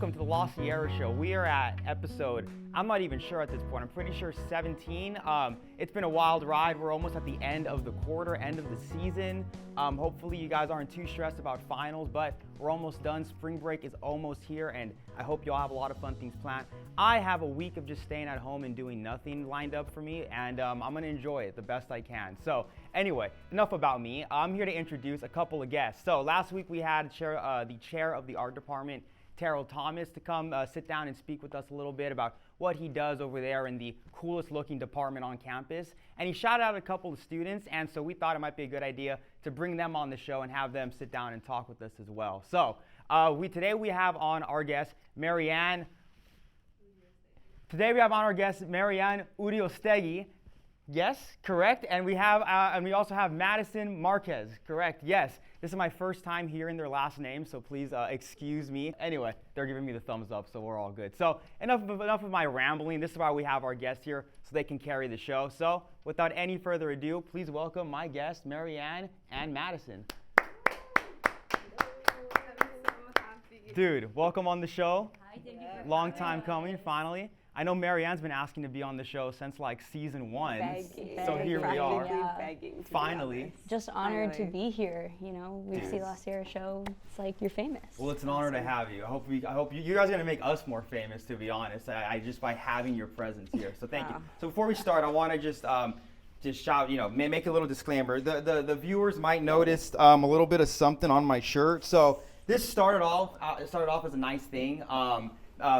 welcome to the La Sierra Show. We are at episode, I'm not even sure at this point, I'm pretty sure 17. It's been a wild ride. We're almost at the end of the quarter, end of the season. Hopefully you guys aren't too stressed about finals, but we're almost done. Spring break is almost here, and I hope you all have a lot of fun things planned. I have a week of just staying at home and doing nothing lined up for me, and I'm going to enjoy it the best I can. So anyway, enough about me. I'm here to introduce a couple of guests. So last week we had the chair of the art department, Terrell Thomas, to come sit down and speak with us a little bit about what he does over there in the coolest looking department on campus. And he shouted out a couple of students, and so we thought it might be a good idea to bring them on the show and have them sit down and talk with us as well. So today we have on our guest, Mariann Uriostegui. Yes, correct. And we also have Madison Marquez. Correct. Yes. This is my first time hearing their last name, so please excuse me. Anyway, they're giving me the thumbs up, so we're all good. So enough of my rambling. This is why we have our guests here, so they can carry the show. So without any further ado, please welcome my guests, Mariann and Madison. Dude, welcome on the show. Hi, thank you for Long time coming, finally. I know Mariann's been asking to be on the show since like season 1. Begging. So here we are. Begging Finally. Just honored to be here. You know, we see La Sierra Show. It's like you're famous. Well, it's an honor to have you. I hope you guys are gonna make us more famous. To be honest, I just by having your presence here. So thank you. So before we start, I want to just shout, make a little disclaimer. The viewers might notice a little bit of something on my shirt. So this started off as a nice thing.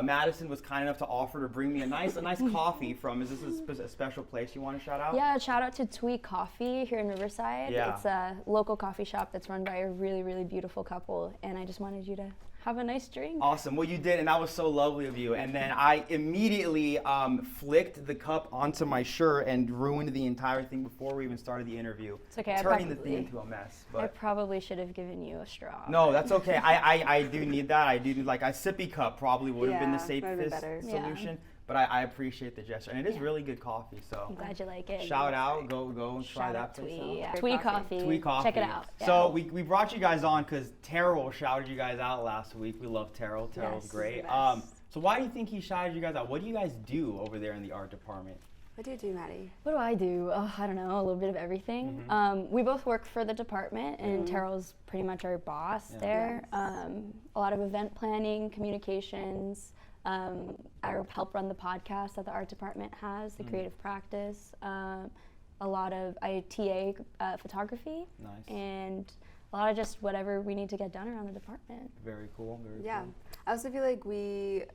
Madison was kind enough to offer to bring me a nice coffee from. Is this a special place you want to shout out? Yeah, shout out to Tweet Coffee here in Riverside. Yeah. It's a local coffee shop that's run by a really, really beautiful couple, and I just wanted you to have a nice drink. Awesome. Well, you did, and that was so lovely of you. And then I immediately flicked the cup onto my shirt and ruined the entire thing before we even started the interview. It's okay. Turning the thing into a mess. I probably should have given you a straw. No, that's okay. I do need that. I do need, like, a sippy cup probably would have been the safest solution. Yeah. But I appreciate the gesture, and it is really good coffee. So I'm glad you like it. Shout out, go and try that place out. Tweet Coffee. Tweet Coffee. Check it out. Yeah. So we brought you guys on because Terrell shouted you guys out last week. We love Terrell. Terrell's great. So why do you think he shouted you guys out? What do you guys do over there in the art department? What do you do, Maddie? What do I do? Oh, I don't know, a little bit of everything. Mm-hmm. We both work for the department, and Terrell's pretty much our boss there. Yes. A lot of event planning, communications. I help run the podcast that the art department has, the creative practice. I TA photography. Nice. And a lot of just whatever we need to get done around the department. Very cool. Very Yeah. cool. I also feel like we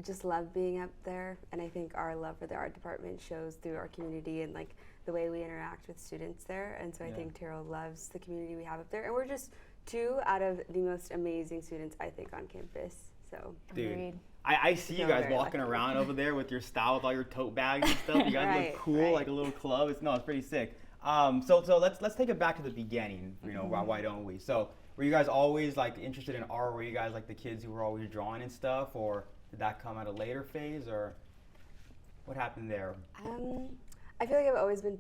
just love being up there, and I think our love for the art department shows through our community and like the way we interact with students there. And so I think Terrell loves the community we have up there, and we're just 2 out of the most amazing students I think on campus. So Dude. Agreed. I see you guys walking around over there with your style, with all your tote bags and stuff. You guys look cool, like a little club. It's pretty sick. So let's take it back to the beginning. Why don't we? So were you guys always like interested in art? Were you guys like the kids who were always drawing and stuff, or did that come at a later phase, or what happened there? I feel like I've always been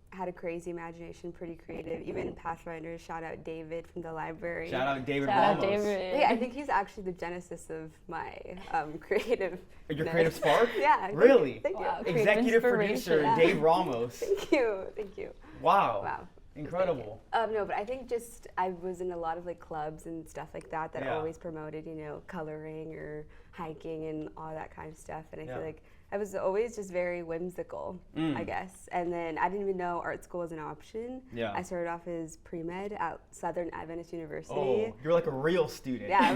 had a crazy imagination, pretty creative. Even in Pathfinder, shout out David from the library. Shout out David Shout out Ramos. David. Yeah, I think he's actually the genesis of my creative. Your creative spark? Yeah. Really? Thank you. Wow. Executive producer Dave Ramos. Thank you. Wow. Wow. Incredible. No, but I think just I was in a lot of like clubs and stuff like that always promoted, coloring or hiking and all that kind of stuff. And I feel like I was always just very whimsical, I guess. And then I didn't even know art school was an option. Yeah. I started off as pre-med at Southern Adventist University. Oh, you're like a real student. Yeah, I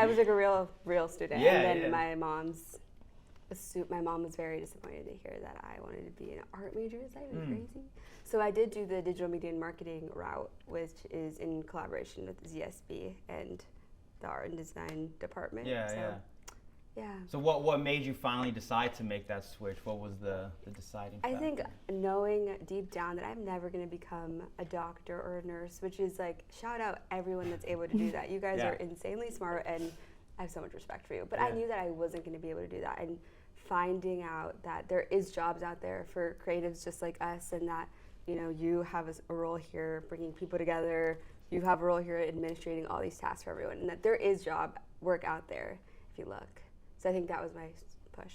was like a real student. Yeah, and then my mom was very disappointed to hear that I wanted to be an art major. Is that even crazy? So I did do the digital media and marketing route, which is in collaboration with ZSB and the art and design department. Yeah. So what made you finally decide to make that switch? What was the deciding factor? I think knowing deep down that I'm never going to become a doctor or a nurse, which is like, shout out everyone that's able to do that. You guys are insanely smart, and I have so much respect for you. But I knew that I wasn't going to be able to do that. And finding out that there is jobs out there for creatives just like us, and that you have a role here bringing people together, you have a role here administrating all these tasks for everyone, and that there is work out there if you look. So I think that was my push.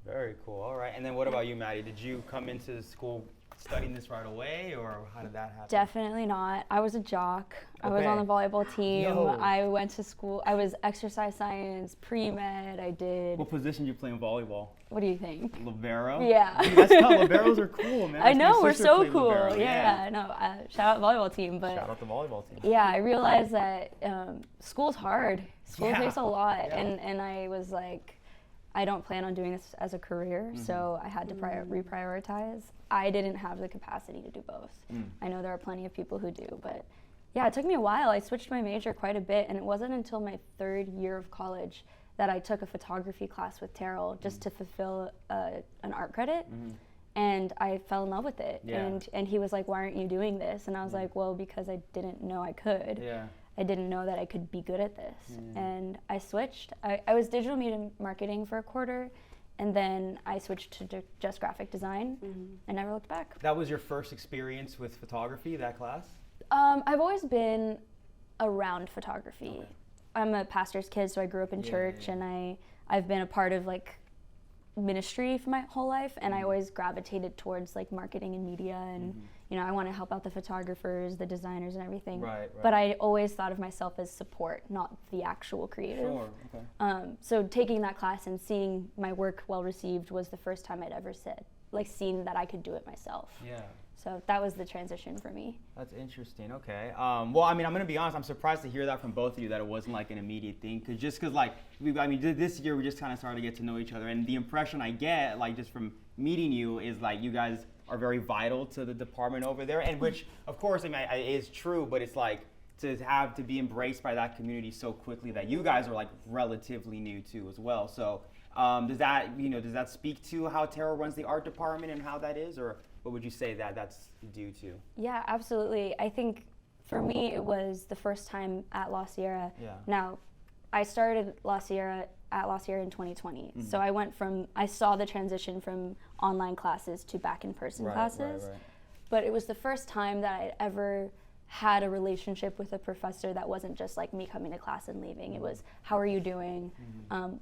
Very cool. All right. And then what about you, Maddie? Did you come into school studying this right away, or how did that happen? Definitely not. I was a jock. I was Okay. on the volleyball team. Yo. I went to school. I was exercise science, pre-med. I did. What position did you play in volleyball? What do you think? Libero? Yeah. Dude, that's tough. Liberos are cool, man. I know, My we're sister so played cool. libero. Yeah, no, shout out volleyball team. But Shout out the volleyball team. yeah, I realized that school's hard. School Yeah. takes a lot, Yeah. and I was like, I don't plan on doing this as a career, so I had to reprioritize. I didn't have the capacity to do both. I know there are plenty of people who do, but yeah, it took me a while. I switched my major quite a bit, and it wasn't until my 3rd year of college that I took a photography class with Terrell just to fulfill an art credit. And I fell in love with it. Yeah. And he was like, why aren't you doing this? And I was like, well, because I didn't know I could. Yeah. I didn't know that I could be good at this. And I switched. I was digital media marketing for a quarter, and then I switched to just graphic design. I never looked back. That was your first experience with photography, that class? I've always been around photography. Okay. I'm a pastor's kid, so I grew up in church, and I've been a part of like ministry for my whole life, and I always gravitated towards like marketing and media, and you know, I want to help out the photographers, the designers, and everything. Right. But I always thought of myself as support, not the actual creative. Sure. Okay. So taking that class and seeing my work well received was the first time I'd ever seen that I could do it myself. Yeah. So that was the transition for me. That's interesting. Okay. Well, I mean, I'm gonna be honest. I'm surprised to hear that from both of you, that it wasn't like an immediate thing. Cause like, this year we just kind of started to get to know each other, and the impression I get, like, just from meeting you, is like you guys are very vital to the department over there, and which, of course, I mean, is true. But it's like to be embraced by that community so quickly that you guys are like relatively new too as well. So does that speak to how Terrell runs the art department and how that is, or what would you say that's due to? Yeah, absolutely. I think for me it was the first time at La Sierra. Yeah. Now, I started at La Sierra in 2020. So I saw the transition from online classes to back in person classes. Right. But it was the first time that I ever had a relationship with a professor that wasn't just like me coming to class and leaving. It was, how are you doing?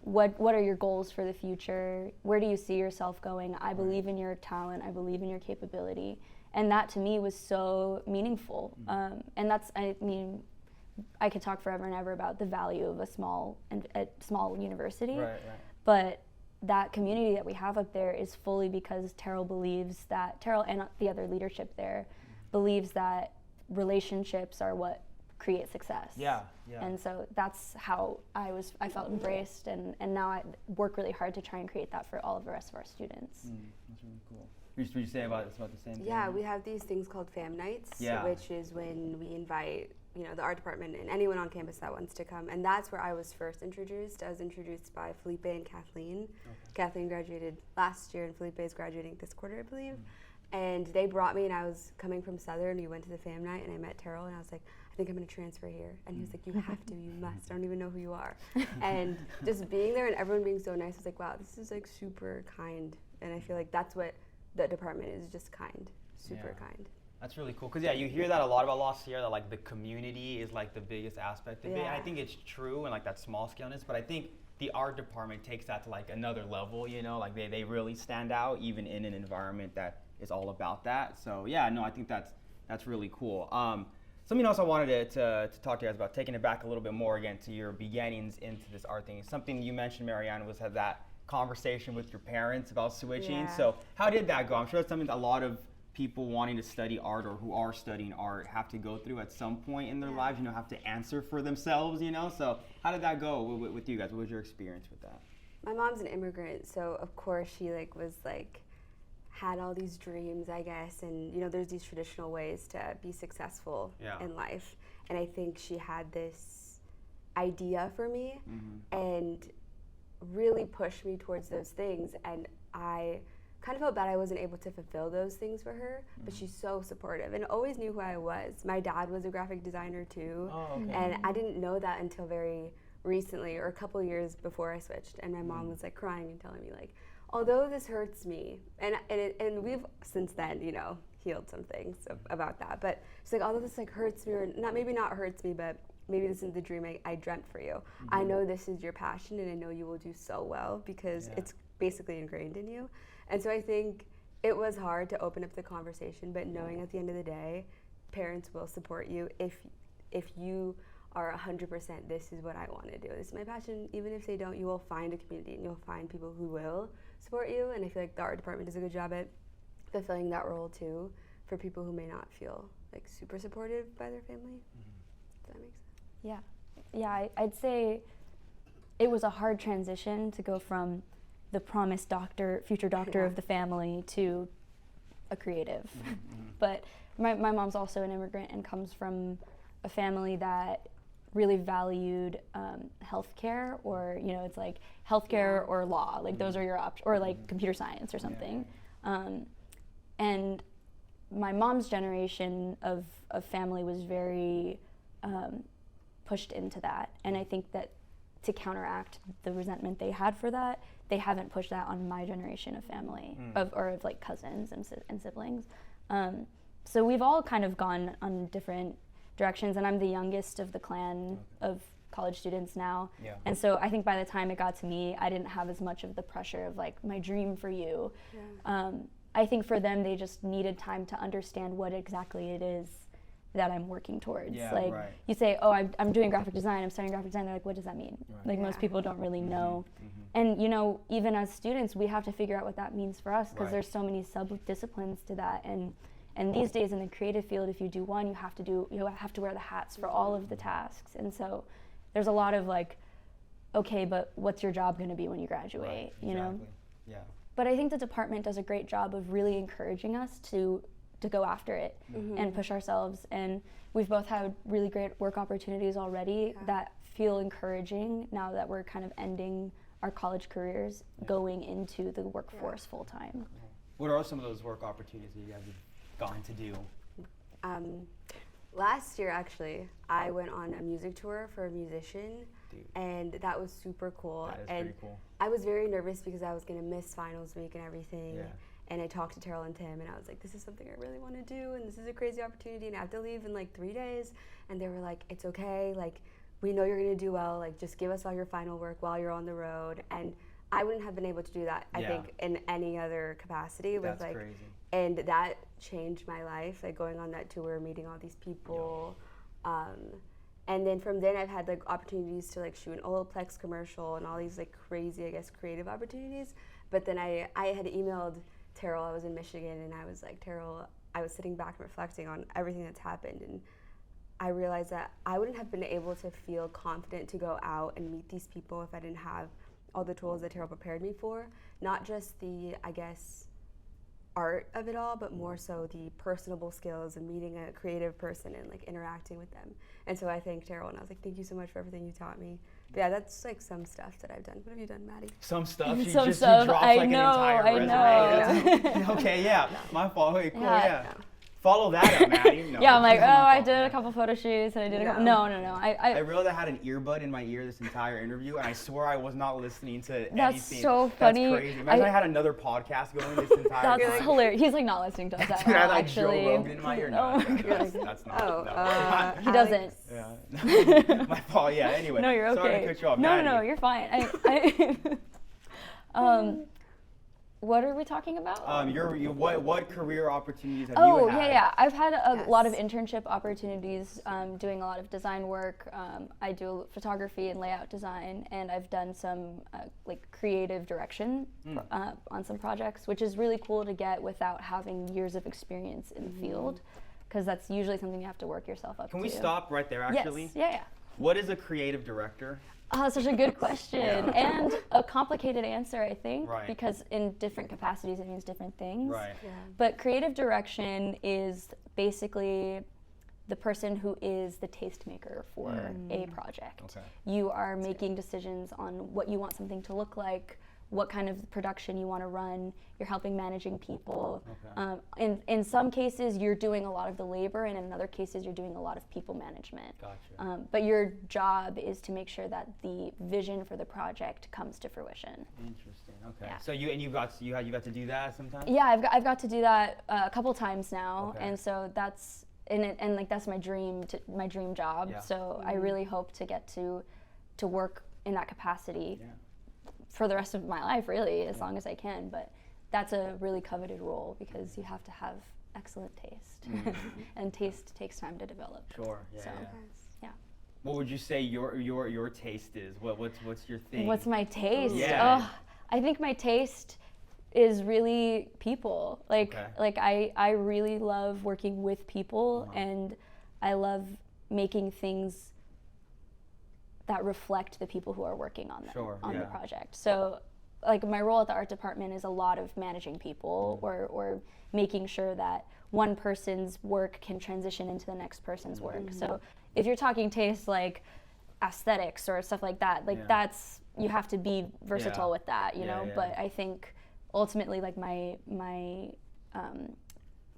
What are your goals for the future? Where do you see yourself going? I believe in your talent. I believe in your capability. And that to me was so meaningful. And I could talk forever and ever about the value of a small university. Right. But that community that we have up there is fully because Terrell and the other leadership there believes that relationships are what create success. Yeah. And so that's how I felt embraced, and now I work really hard to try and create that for all of the rest of our students. That's really cool. Would you say about the same thing? Yeah, we have these things called fam nights, which is when we invite the art department and anyone on campus that wants to come. And that's where I was first introduced. I was introduced by Felipe and Kathleen. Okay. Kathleen graduated last year, and Felipe is graduating this quarter, I believe. And they brought me, and I was coming from Southern. We went to the fam night, and I met Terrell, and I was like, I think I'm going to transfer here. And he was like, you have to, you must. I don't even know who you are. And just being there and everyone being so nice, I was like, wow, this is like super kind. And I feel like that's what the department is, just kind, super kind. That's really cool, because you hear that a lot about La Sierra, that like the community is like the biggest aspect of it. And I think it's true, and like that small scaleness, but I think the art department takes that to like another level, like they really stand out even in an environment that is all about that. So I think that's really cool. Something else I wanted to talk to you guys about, taking it back a little bit more again to your beginnings into this art thing. Something you mentioned, Mariann, was had that conversation with your parents about switching. Yeah. So how did that go? I'm sure it's something that a lot of people wanting to study art or who are studying art have to go through at some point in their lives, have to answer for themselves, So how did that go with you guys? What was your experience with that? My mom's an immigrant, so of course she had all these dreams, I guess, and there's these traditional ways to be successful in life. And I think she had this idea for me and really pushed me towards those things, and I kind of felt bad I wasn't able to fulfill those things for her, but she's so supportive and always knew who I was. My dad was a graphic designer too, and I didn't know that until very recently, or a couple years before I switched, and my mom was like crying and telling me like, although this hurts me, and we've since then, healed some things about that, but she's like, although this like hurts me, or maybe not hurts me, but maybe this isn't the dream I dreamt for you. I know this is your passion, and I know you will do so well because it's basically ingrained in you. And so I think it was hard to open up the conversation, but knowing at the end of the day, parents will support you if you are 100%, this is what I want to do, this is my passion. Even if they don't, you will find a community and you'll find people who will support you. And I feel like the art department does a good job at fulfilling that role too for people who may not feel like super supported by their family. Does that make sense? Yeah, I'd say it was a hard transition to go from the promised future doctor of the family to a creative. But my mom's also an immigrant and comes from a family that really valued healthcare, or it's like healthcare or law, like those are your options, or like computer science or something. And my mom's generation of family was very pushed into that, and I think that to counteract the resentment they had for that, they haven't pushed that on my generation of family, of like cousins and siblings. So we've all kind of gone on different directions, and I'm the youngest of the clan of college students now. And so I think by the time it got to me, I didn't have as much of the pressure of like my dream for you. I think for them, they just needed time to understand what exactly it is that I'm working towards. You say, oh, I'm doing graphic design, I'm studying graphic design, they're like, what does that mean? Like most people don't really know. And even as students, we have to figure out what that means for us, because there's so many sub-disciplines to that. And these days in the creative field, if you do one, you have to wear the hats for all of the tasks. And so there's a lot of like, okay, but what's your job going to be when you graduate? You know? But I think the department does a great job of really encouraging us to go after it and push ourselves. And we've both had really great work opportunities already that feel encouraging now that we're kind of ending our college careers, going into the workforce full time. What are some of those work opportunities that you guys have gone to do? Last year, actually, I went on a music tour for a musician, and that was super cool. That is pretty cool. I was very nervous because I was going to miss finals week and everything. And I talked to Terrell and Tim, and I was like, this is something I really want to do, and this is a crazy opportunity, and I have to leave in like 3 days. And they were like, it's okay, like, we know you're going to do well, like, just give us all your final work while you're on the road. And I wouldn't have been able to do that, I think, in any other capacity. That's like, crazy. And that changed my life, like going on that tour, meeting all these people. And then from then I've had like opportunities to like shoot an Olaplex commercial and all these like crazy, I guess, creative opportunities. But then I had emailed Terrell, I was in Michigan, and I was like, Terrell, I was sitting back and reflecting on everything that's happened, and I realized that I wouldn't have been able to feel confident to go out and meet these people if I didn't have all the tools that Terrell prepared me for. Not just the, I guess, art of it all, but more so the personable skills and meeting a creative person and like interacting with them. And so I thanked Terrell, and I was like, thank you so much for everything you taught me. But yeah, that's like some stuff that I've done. What have you done, Maddie? Some stuff? You some just stuff. You dropped like I an know, entire resume. Okay, yeah. My fault. Okay, cool, yeah. Follow that up, Maddie. No, I'm like, I did a couple photo shoots, and I did a couple. No. I realized I had an earbud in my ear this entire interview, and I swear I was not listening to anything. That's so funny. That's crazy. Imagine I had another podcast going this entire time. That's hilarious. He's like not listening to us at all, Dude, I had like actually. Joe Rogan in my ear. No, that's not. He doesn't. Yeah. My fault. Yeah. Anyway. No, you're okay. Sorry to cut you off. No, you're fine. What are we talking about? What career opportunities have you had? Yeah. I've had a lot of internship opportunities, doing a lot of design work. I do photography and layout design, and I've done some like creative direction on some projects, which is really cool to get without having years of experience in the field, because that's usually something you have to work yourself up to. Can we stop right there, actually? Yes. Yeah. What is a creative director? Such a good question, and a complicated answer, I think, because in different capacities it means different things. But creative direction is basically the person who is the tastemaker for a project. You are making decisions on what you want something to look like, what kind of production you want to run. You're helping managing people. In some cases, you're doing a lot of the labor, and in other cases, you're doing a lot of people management. Gotcha. But your job is to make sure that the vision for the project comes to fruition. Interesting. Okay. Yeah. So you got to do that sometimes? Yeah, I've got to do that a couple times now, and so that's and like that's my dream job. Yeah. So I really hope to get to work in that capacity for the rest of my life, really, as long as I can. But that's a really coveted role because you have to have excellent taste, and taste takes time to develop. Sure. Yeah. So, yeah. What would you say your taste is? What's your thing? What's my taste? Yeah. Oh, I think my taste is really people. Like I really love working with people, and I love making things that reflect the people who are working on them the project. So like my role at the art department is a lot of managing people or making sure that one person's work can transition into the next person's work. So if you're talking taste like aesthetics or stuff like that, like that's, you have to be versatile with that, you know. But I think ultimately like my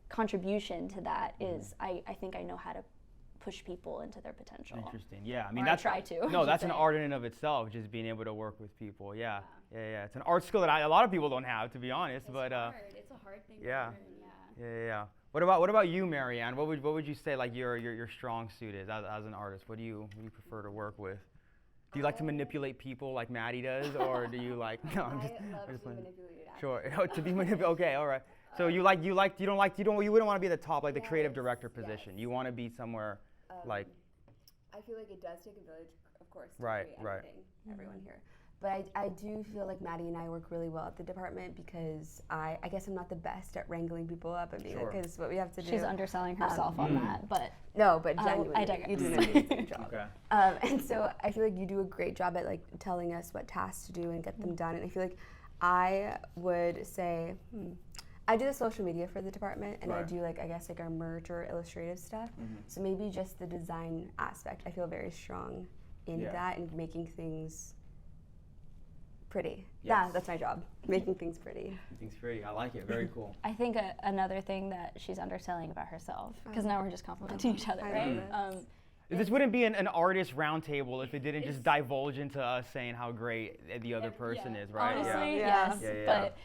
contribution to that is I think I know how to push people into their potential. Interesting. Yeah, I mean that's try to. No, that's an art in and of itself, just being able to work with people. Yeah. It's an art skill that a lot of people don't have, to be honest. It's but hard. It's a hard thing to learn. Yeah. What about you, Mariann? What would you say like your strong suit is as an artist? What do you prefer to work with? Do you like to manipulate people like Maddie does, or do you like? No, I'm just. I love to be manipulated. Sure. To be manipulated. Okay. All right. So you wouldn't want to be at the top, like the creative director position. You want to be somewhere like. I feel like it does take a village, of course, to Right. everyone here. But I do feel like Maddie and I work really well at the department because I guess I'm not the best at wrangling people up and being like, because what we have to do. She's underselling herself on that, but. No, but genuinely, I digress. you do an amazing job. Okay. And so I feel like you do a great job at like telling us what tasks to do and get them done. And I feel like I would say, I do the social media for the department, and I do like, I guess like our merch or illustrative stuff. So maybe just the design aspect, I feel very strong in that and making things pretty. Yeah, that's my job, making things pretty. Things pretty. I like it. Very cool. I think another thing that she's underselling about herself, because now we're just complimenting each other, right? This wouldn't be an artist roundtable if it didn't just divulge into us saying how great the other person is, right? Honestly, yes. But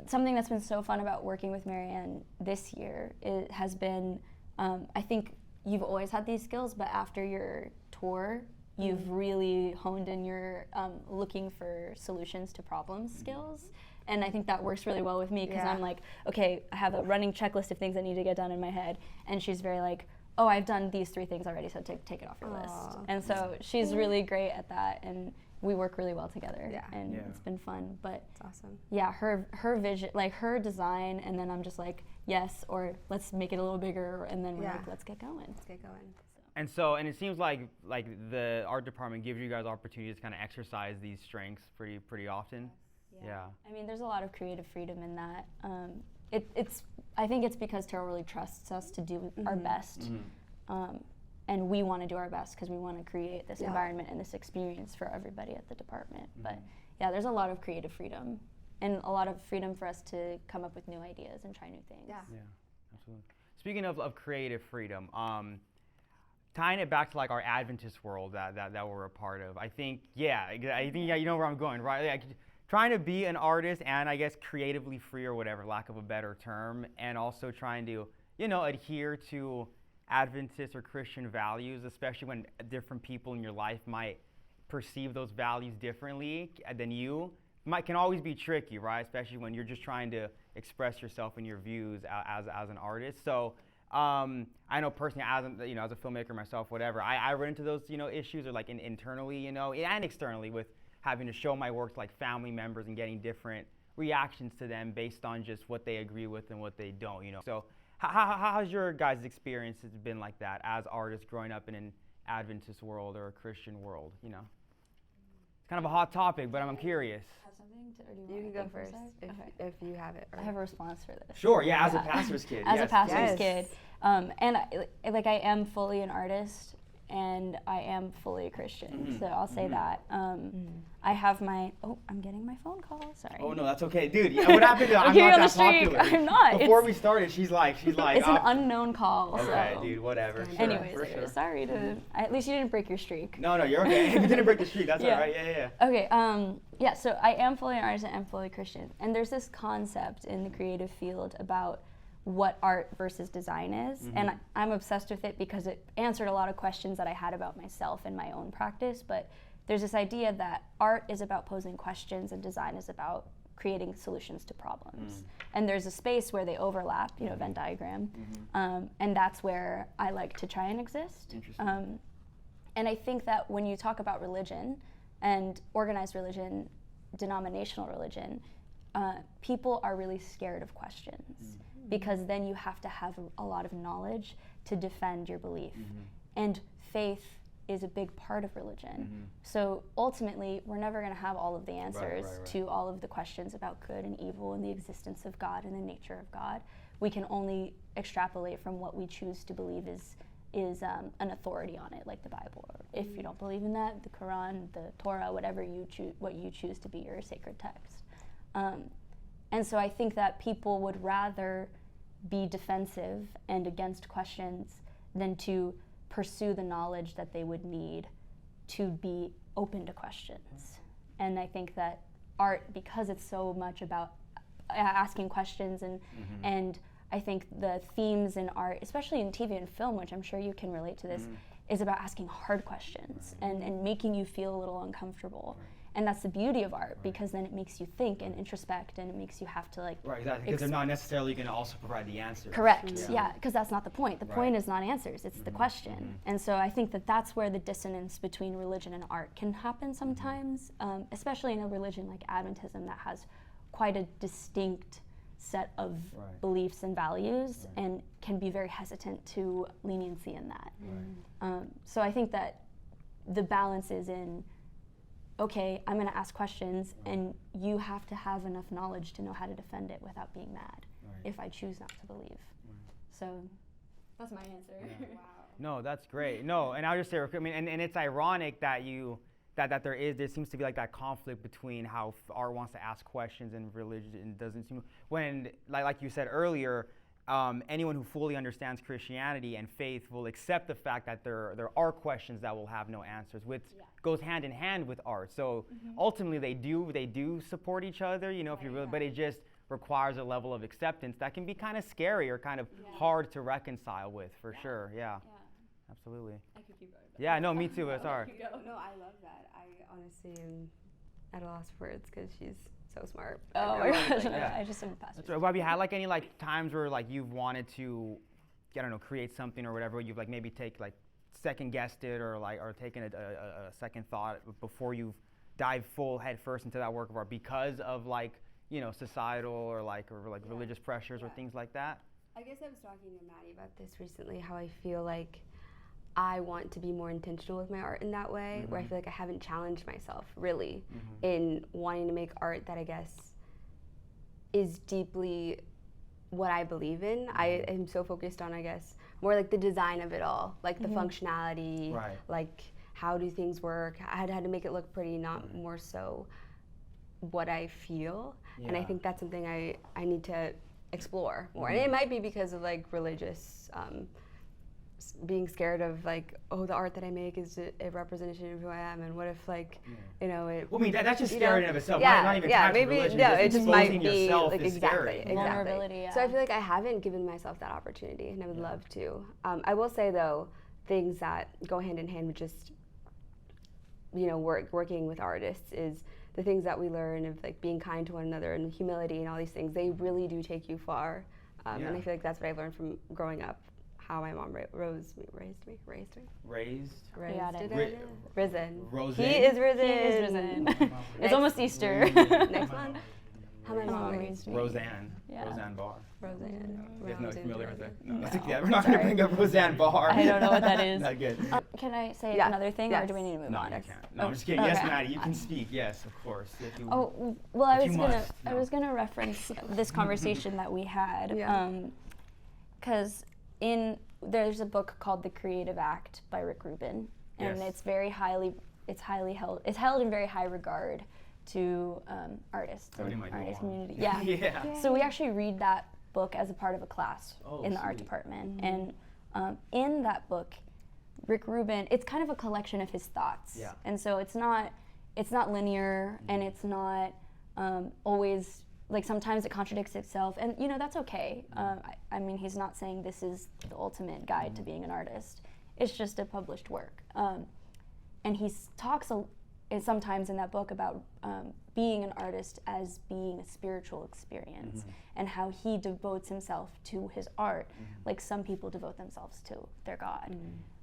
something that's been so fun about working with Mariann this year has been, I think you've always had these skills, but after your tour, you've really honed in your looking for solutions to problems skills. And I think that works really well with me because I'm like, okay, I have a running checklist of things that need to get done in my head. And she's very like, oh, I've done these 3 things already, so take it off your list. And so she's really great at that, and we work really well together. And it's been fun. But it's awesome. Yeah, her vision, like her design, and then I'm just like, yes, or let's make it a little bigger, and then we're like, let's get going. Let's get going. And it seems like the art department gives you guys opportunities to kind of exercise these strengths pretty often. Yeah. I mean, there's a lot of creative freedom in that. I think it's because Terrell really trusts us to do our best, and we want to do our best because we want to create this environment and this experience for everybody at the department. But yeah, there's a lot of creative freedom and a lot of freedom for us to come up with new ideas and try new things. Yeah, absolutely. Speaking of creative freedom, tying it back to like our Adventist world that we're a part of, I think you know where I'm going, right? Like, trying to be an artist and I guess creatively free or whatever, lack of a better term, and also trying to, adhere to Adventist or Christian values, especially when different people in your life might perceive those values differently than you, can always be tricky, right? Especially when you're just trying to express yourself and your views as an artist. So I know personally, as a filmmaker myself, whatever, I run into those, issues or like internally, and externally with having to show my work to like family members and getting different reactions to them based on just what they agree with and what they don't, So how's your guys' experience been like that as artists growing up in an Adventist world or a Christian world, It's kind of a hot topic, but I'm curious. Have something to, or do you can go first if you have it. I have a response for this. Sure, as a pastor's kid. As a pastor's kid. And I am fully an artist and I am fully a Christian, so I'll say that. I have I'm getting my phone call, sorry. Oh no, that's okay. Dude, what happened to I'm here not on the that street. popular. I'm not. Before we started, she's like. It's an unknown call, okay, so. dude, whatever. Sure, anyways, sorry to, at least you didn't break your streak. No, you're okay. If you didn't break the streak, that's all right, yeah. Okay, so I am fully an artist and I'm fully Christian. And there's this concept in the creative field about what art versus design is. And I'm obsessed with it because it answered a lot of questions that I had about myself and my own practice. But there's this idea that art is about posing questions and design is about creating solutions to problems. And there's a space where they overlap, you know, Venn diagram. And that's where I like to try and exist. And I think that when you talk about religion and organized religion, denominational religion, people are really scared of questions because then you have to have a lot of knowledge to defend your belief. And faith is a big part of religion. So ultimately, we're never going to have all of the answers to all of the questions about good and evil and the existence of God and the nature of God. We can only extrapolate from what we choose to believe is an authority on it, like the Bible. Or if you don't believe in that, the Quran, the Torah, whatever you choose to be your sacred text. And so I think that people would rather be defensive and against questions than to pursue the knowledge that they would need to be open to questions. And I think that art, because it's so much about asking questions and I think the themes in art, especially in TV and film, which I'm sure you can relate to this, is about asking hard questions and making you feel a little uncomfortable. And that's the beauty of art, because then it makes you think and introspect, and it makes you have to like. Right, exactly. Because they're not necessarily going to also provide the answer. Correct. Yeah, because that's not the point. The point is not answers; it's the question. And so I think that that's where the dissonance between religion and art can happen sometimes, especially in a religion like Adventism that has quite a distinct set of beliefs and values, and can be very hesitant to leniency in that. So I think that the balance is in, okay, I'm going to ask questions, and you have to have enough knowledge to know how to defend it without being mad if I choose not to believe. So that's my answer. Wow. No, that's great. No, and I'll just say, I mean, and it's ironic that that there seems to be like that conflict between how art wants to ask questions and religion doesn't seem, when, like you said earlier, anyone who fully understands Christianity and faith will accept the fact that there are questions that will have no answers, which goes hand in hand with art. So ultimately they do support each other, you know, if you really, but it just requires a level of acceptance that can be kind of scary or kind of hard to reconcile with, for sure. Yeah. Absolutely. I could keep going. Yeah, no, me too. It's hard. No, I love that. I honestly am at a loss for words because she's so smart. Oh my gosh, I just am fascinated. That's right. Well, have you had like any like times where like you've wanted to, I don't know, create something or whatever, you've like maybe second guessed it or taken a second thought before you've dived full head first into that work of art because of like, you know, societal or religious pressures or things like that? I guess I was talking to Maddie about this recently, how I feel like I want to be more intentional with my art in that way, where I feel like I haven't challenged myself really in wanting to make art that I guess is deeply what I believe in. I am so focused on, I guess, more like the design of it all, like the functionality, like how do things work. I had to make it look pretty, not more so what I feel. And I think that's something I need to explore more. And it might be because of like religious being scared of like, oh, the art that I make is a representation of who I am, and what if like, you know, it. Well, I mean, that's just scary in of itself. Yeah, not even maybe religion, no, it just might be like exactly. Vulnerability. Yeah. So I feel like I haven't given myself that opportunity, and I would love to. I will say though, things that go hand in hand with just, you know, working with artists is the things that we learn of like being kind to one another and humility and all these things. They really do take you far, and I feel like that's what I've learned from growing up. How my mom raised me. Risen. Rosen. He is risen. He is risen. It's almost Easter. Next month. How my mom raised me. Roseanne. Yeah. Roseanne Barr. Roseanne. You guys know familiar with it? No, No. yeah, we're not going to bring up Roseanne Barr. I don't know what that is. Not good. Can I say another thing, or do we need to move No, on? you can't. No, I'm just kidding. Yes, Maddie, you can speak. Yes, of course. If you, Oh, well, I if was gonna reference this conversation that we had, because there's a book called The Creative Act by Rick Rubin, and it's held in very high regard to artists and artist community. Yeah. So we actually read that book as a part of a class in the art department, and in that book, Rick Rubin, it's kind of a collection of his thoughts, and so it's not linear, and it's not always like sometimes it contradicts itself, and that's okay. I mean, he's not saying this is the ultimate guide to being an artist. It's just a published work. And he talks sometimes in that book about being an artist as being a spiritual experience, and how he devotes himself to his art, like some people devote themselves to their God.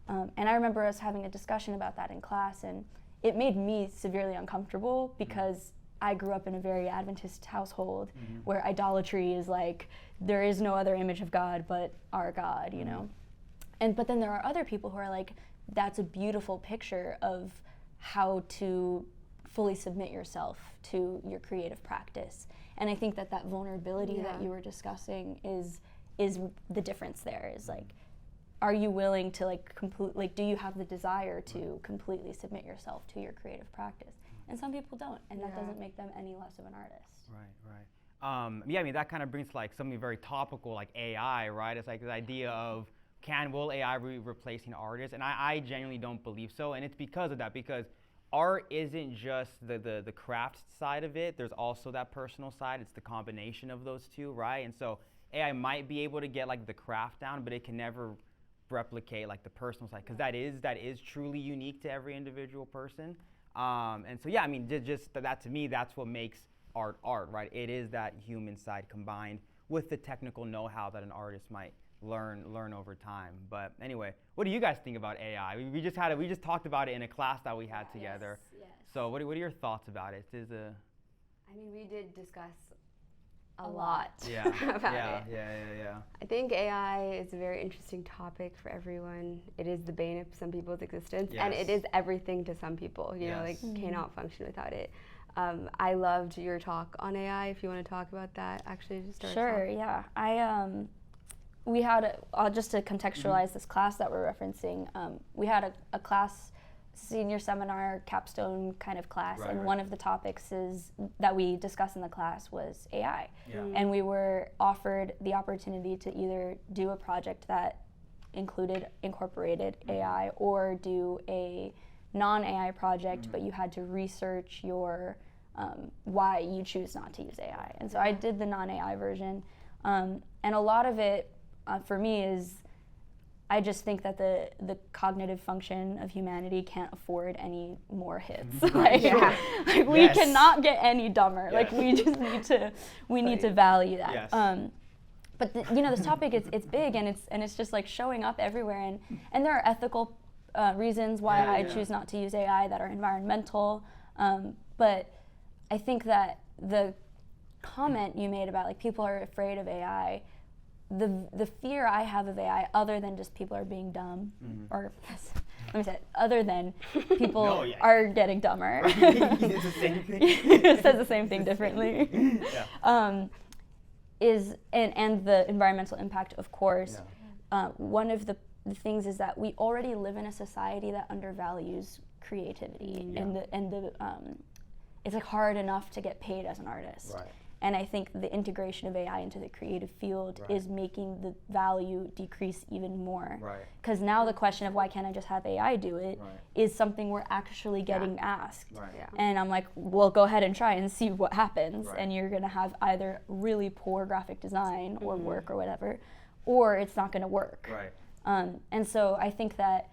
And I remember us having a discussion about that in class, and it made me severely uncomfortable because I grew up in a very Adventist household where idolatry is like, there is no other image of God but our God, But then there are other people who are like, that's a beautiful picture of how to fully submit yourself to your creative practice. And I think that vulnerability that you were discussing is the difference there, is like, are you willing to do you have the desire to completely submit yourself to your creative practice? And some people don't, and that doesn't make them any less of an artist. Right. I mean, that kind of brings to something very topical like AI, right? It's like the idea of, will AI be replacing artists? And I genuinely don't believe so, and it's because of that, because art isn't just the craft side of it, there's also that personal side. It's the combination of those two, right? And so AI might be able to get the craft down, but it can never replicate the personal side, because that is truly unique to every individual person. And so I mean, just that to me, that's what makes art, right? It is that human side combined with the technical know-how that an artist might learn over time. But anyway, what do you guys think about AI? We just talked about it in a class that we had together. Yes. So what are your thoughts about it? I mean, we did discuss a lot about it. Yeah. I think AI is a very interesting topic for everyone. It is the bane of some people's existence, and it is everything to some people. Cannot function without it. I loved your talk on AI. If you want to talk about that, actually, just start. Sure. Yeah. We had just to contextualize this class that we're referencing. We had a class, senior seminar, capstone kind of class, and one of the topics that we discussed in the class was AI. And we were offered the opportunity to either do a project that incorporated AI, or do a non-AI project, but you had to research your why you choose not to use AI. And so I did the non-AI version, and a lot of it for me is, I just think that the cognitive function of humanity can't afford any more hits. We cannot get any dumber. We just need to value that. But this topic it's big, and it's just showing up everywhere, and there are ethical reasons why I choose not to use AI that are environmental. But I think that the comment you made about people are afraid of AI, the fear I have of AI, other than just people are being dumb, or let me say it, other than people are getting dumber. It's the same thing. It says the same thing differently. Is and the environmental impact, of course. One of the things is that we already live in a society that undervalues creativity, and it's hard enough to get paid as an artist. And I think the integration of AI into the creative field is making the value decrease even more. Because now the question of why can't I just have AI do it is something we're actually getting asked. And I'm like, well, go ahead and try and see what happens. And you're going to have either really poor graphic design or work or whatever, or it's not going to work. And so I think that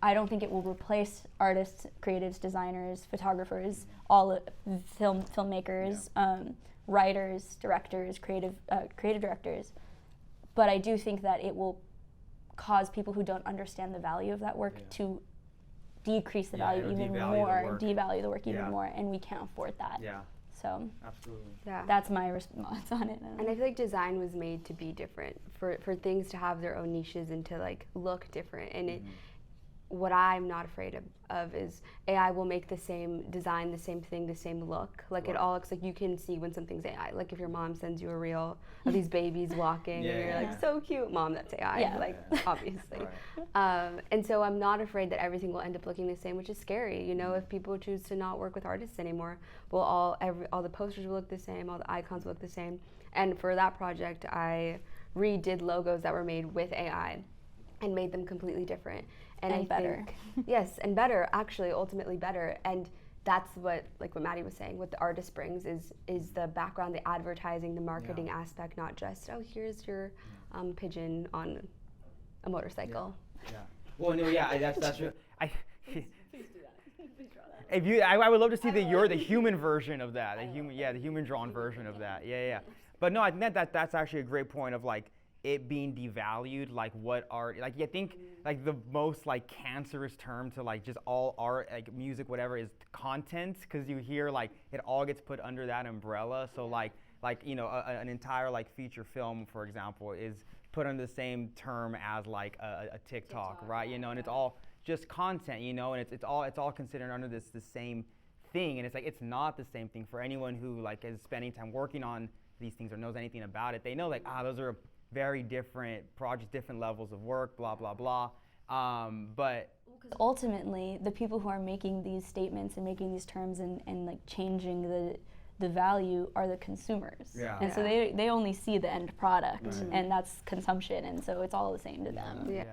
I don't think it will replace artists, creatives, designers, photographers, all filmmakers, writers, directors, creative directors. But I do think that it will cause people who don't understand the value of that work to decrease the value even more, devalue the work even more, and we can't afford that. So absolutely. That's my response on it. And I feel like design was made to be different, for things to have their own niches and to look different. And what I'm not afraid of is AI will make the same design, the same thing, the same look. It all looks you can see when something's AI. If your mom sends you a reel of these babies walking and you're so cute, Mom, that's AI. Obviously. And so I'm not afraid that everything will end up looking the same, which is scary. If people choose to not work with artists anymore, all the posters will look the same, all the icons will look the same. And for that project, I redid logos that were made with AI and made them completely different. And I better. think, yes, and better, actually, ultimately better. And that's what Maddie was saying, what the artist brings is the background, the advertising, the marketing aspect, not just, oh, here's your pigeon on a motorcycle. Yeah. Well, no, yeah, that's true. Please do that. Please draw that. If you, I would love to see the human version of that, the human drawn version of that. Yeah. But no, I think that's actually a great point of like it being devalued, like what art, like I think like the most like cancerous term to like just all art, like music, whatever, is content, because you hear like it all gets put under that umbrella. So like an entire like feature film, for example, is put under the same term as like a TikTok, right? And it's all just content, and it's all considered under the same thing. And it's like it's not the same thing. For anyone who like is spending time working on these things or knows anything about it, they know like those are very different projects, different levels of work, blah blah blah. But ultimately, the people who are making these statements and making these terms and like changing the value are the consumers. Yeah. And so they only see the end product, and that's consumption, and so it's all the same to them. Yeah.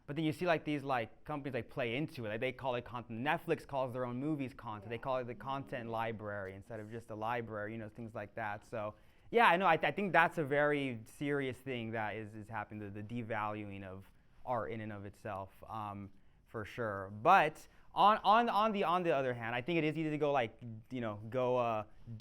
But then you see like these like companies like play into it. Like they call it content. Netflix calls their own movies content. They call it the content library instead of just a library, things like that. So yeah, I know. I think that's a very serious thing that is happening, the devaluing of art in and of itself, for sure. But on the other hand, I think it is easy to go like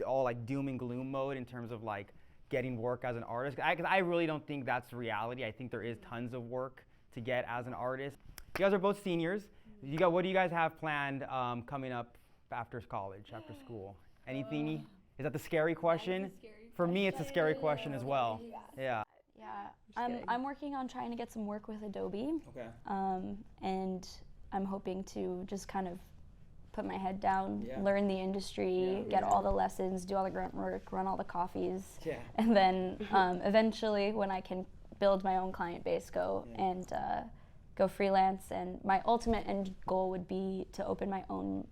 all like doom and gloom mode in terms of like getting work as an artist. Because I really don't think that's reality. I think there is tons of work to get as an artist. You guys are both seniors. What do you guys have planned coming up after college, after school? Anything? Is that the scary question? For me, it's a scary question as well. Yeah. I'm working on trying to get some work with Adobe. Okay. And I'm hoping to just kind of put my head down, learn the industry, get all the lessons, do all the grunt work, run all the coffees, and then eventually, when I can build my own client base, go freelance. And my ultimate end goal would be to open my own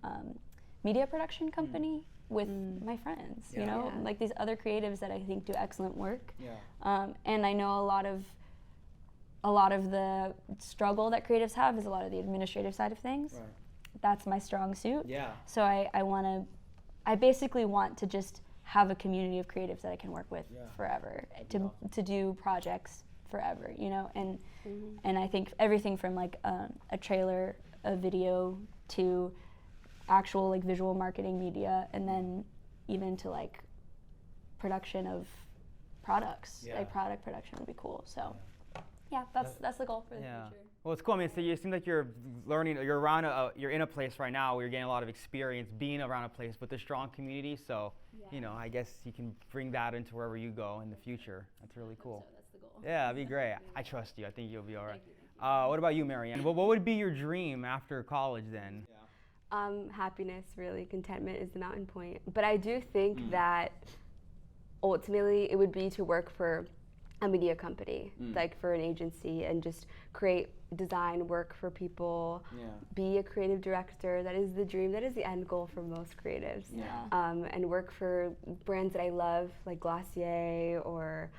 media production company with my friends, like these other creatives that I think do excellent work. And I know a lot of the struggle that creatives have is a lot of the administrative side of things. Right. That's my strong suit. Yeah. So I basically want to just have a community of creatives that I can work with forever, to do projects forever, and I think everything from like a trailer, a video, to actual like visual marketing media, and then even to like production of products. Like product production would be cool. So that's the goal for the future. Well, it's cool. I mean, so you seem like you're learning. You're in a place right now where you're getting a lot of experience being around a place with a strong community. So I guess you can bring that into wherever you go in the future. That's really cool. So that's the goal. Yeah, that'd be great. I trust you. I think you'll be all right. What about you, Mariann? What would be your dream after college then? Happiness, really. Contentment is the mountain point. But I do think that ultimately it would be to work for a media company, like for an agency, and just create design work for people, be a creative director. That is the dream. That is the end goal for most creatives. And work for brands that I love, like Glossier or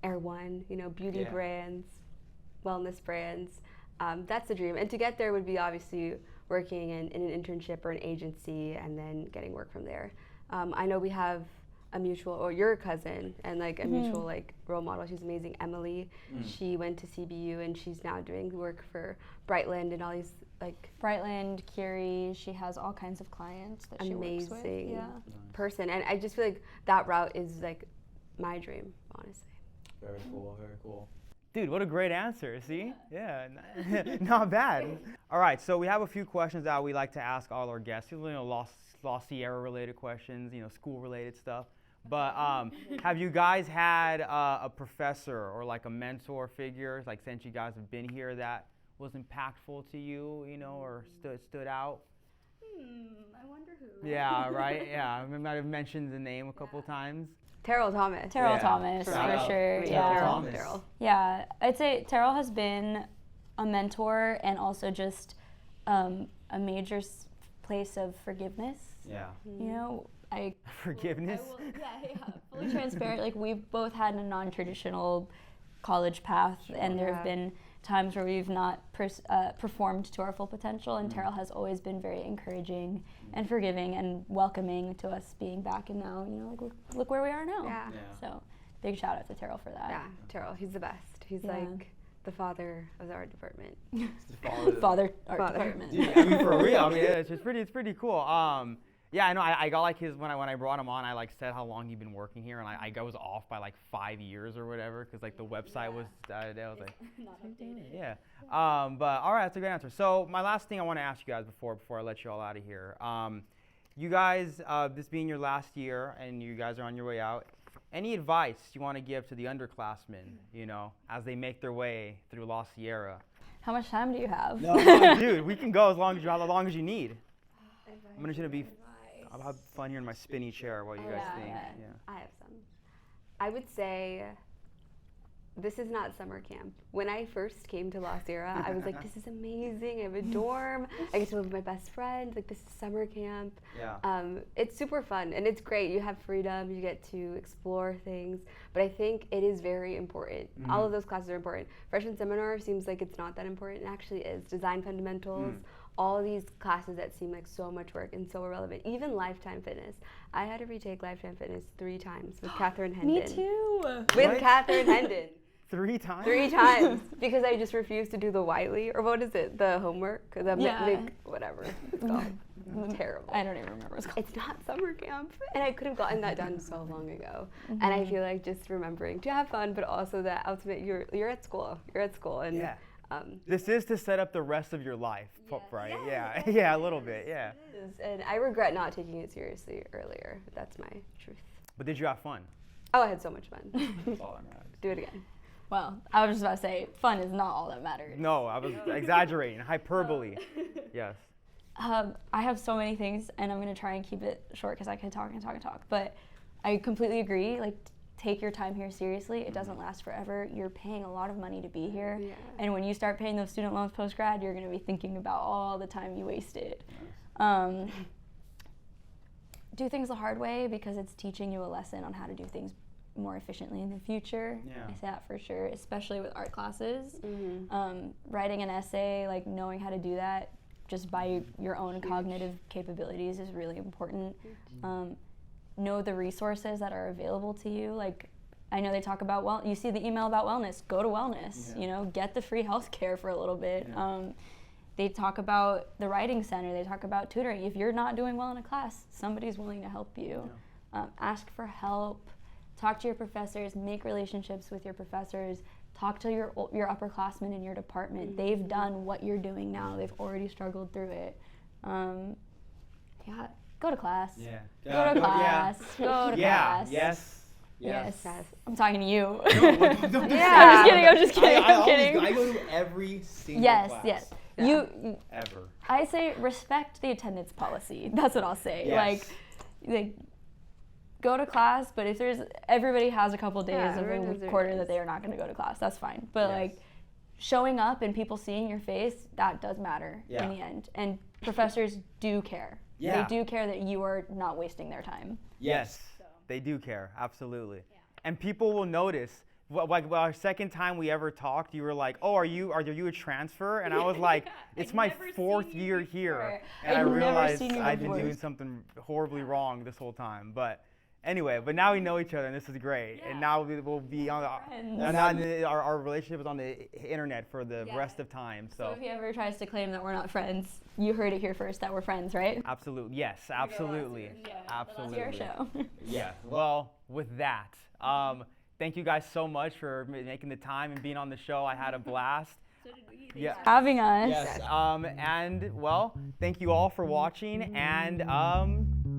Air One, beauty brands, wellness brands. That's the dream. And to get there would be obviously working in an internship or an agency, and then getting work from there. I know we have a mutual, or your cousin, and like a mutual like role model. She's amazing, Emily. She went to CBU, and she's now doing work for Brightland and all these like Brightland, Curie. She has all kinds of clients that she works with. Amazing person, and I just feel like that route is like my dream, honestly. Very cool. Very cool. Dude, what a great answer, see? Yeah, not bad. All right, so we have a few questions that we like to ask all our guests. Lost Sierra related questions, school related stuff. But have you guys had a professor or like a mentor figure, like since you guys have been here, that was impactful to you, or stood out? I wonder who. Yeah, right, yeah. I might have mentioned the name a couple times. Terrell Thomas. Terrell Thomas, for sure. Terrell. Yeah, I'd say Terrell has been a mentor, and also just a major place of forgiveness. Yeah. Forgiveness? Fully transparent. Like, we've both had a non-traditional college path, and there have been times where we've not performed to our full potential, and Terrell has always been very encouraging and forgiving and welcoming to us being back, and now, you know, like, look where we are now. Yeah. So big shout out to Terrell for that. Yeah, Terrell, he's the best. He's like the father of the art department. Father art department. Yeah, I mean, for real. I mean, it's pretty cool. Yeah, I know. I got like his when I brought him on. I like said how long he'd been working here, and I was off by like 5 years or whatever, because like the website was. I was like, not updated. yeah. But all right, that's a good answer. So my last thing I want to ask you guys before I let you all out of here. You guys, this being your last year, and you guys are on your way out. Any advice you want to give to the underclassmen, you know, as they make their way through La Sierra? How much time do you have? No, dude, we can go as long as you need. I'm gonna be. I'll have fun here in my spinny chair while you guys think. Yeah. I have some. I would say this is not summer camp. When I first came to La Sierra, I was like, this is amazing. I have a dorm. I get to live with my best friend. Like, this is summer camp. Yeah. It's super fun, and it's great. You have freedom. You get to explore things. But I think it is very important. All of those classes are important. Freshman seminar seems like it's not that important. It actually is. Design fundamentals. All of these classes that seem like so much work and so irrelevant. Even lifetime fitness. I had to retake lifetime fitness 3 times with Catherine Hendon. Me too. With Catherine Hendon. 3 times? 3 times. Because I just refused to do the Wiley, or what is it? The homework? Whatever it's called. Terrible. I don't even remember what it's called. It's not summer camp. And I could have gotten that done so long ago. And I feel like just remembering to have fun, but also that ultimate, you're at school. You're at school. And yeah. This is to set up the rest of your life, right? Yeah, yeah, a little bit, yeah. It is, and I regret not taking it seriously earlier. That's my truth. But did you have fun? Oh, I had so much fun. That's all that matters. Do it again. Well, I was just about to say, fun is not all that matters. No, I was exaggerating, hyperbole. Yes. I have so many things, and I'm going to try and keep it short because I can talk and talk and talk. But I completely agree. Like, take your time here seriously. It doesn't last forever. You're paying a lot of money to be here. Yeah. And when you start paying those student loans post-grad, you're going to be thinking about all the time you wasted. Do things the hard way because it's teaching you a lesson on how to do things more efficiently in the future. Yeah. I say that for sure, especially with art classes. Writing an essay, like knowing how to do that just by your own cognitive capabilities is really important. Know the resources that are available to you. Like, I know they talk about, you see the email about wellness, go to wellness, you know, get the free health care for a little bit. They talk about the writing center, they talk about tutoring. If you're not doing well in a class, somebody's willing to help you. Ask for help, talk to your professors, make relationships with your professors, talk to your upperclassmen in your department. They've done what you're doing now, they've already struggled through it. Go to class. Yeah. Go to class. Go to class. Yes. I'm talking to you. I'm just kidding. I go to every single class. Yes. Yeah. Ever. I say respect the attendance policy. That's what I'll say. Yes. Like go to class, but if everybody has a couple days of a quarter that they are not going to go to class, that's fine. But like showing up and people seeing your face, that does matter in the end. And professors do care. Yeah. They do care that you are not wasting their time. Yes, they do care, absolutely. Yeah. And people will notice. Like our second time we ever talked, you were like, "Oh, are you a transfer?" And I was like, "It's my 4th year here," and I realized I've been doing something horribly wrong this whole time. But anyway, now we know each other, and this is great. Yeah. And now we'll be on our relationship is on the internet for the rest of time. So if he ever tries to claim that we're not friends, you heard it here first that we're friends, right? Absolutely. Yes, absolutely. Absolutely. That's your show. Yeah. Well, with that, thank you guys so much for making the time and being on the show. I had a blast. So did we. Yeah. Having us. Yes. And well, thank you all for watching. And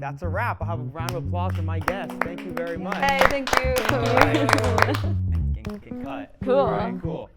that's a wrap. I'll have a round of applause for my guests. Thank you very much. Hey, thank you. Can cut. Cool. All right, cool.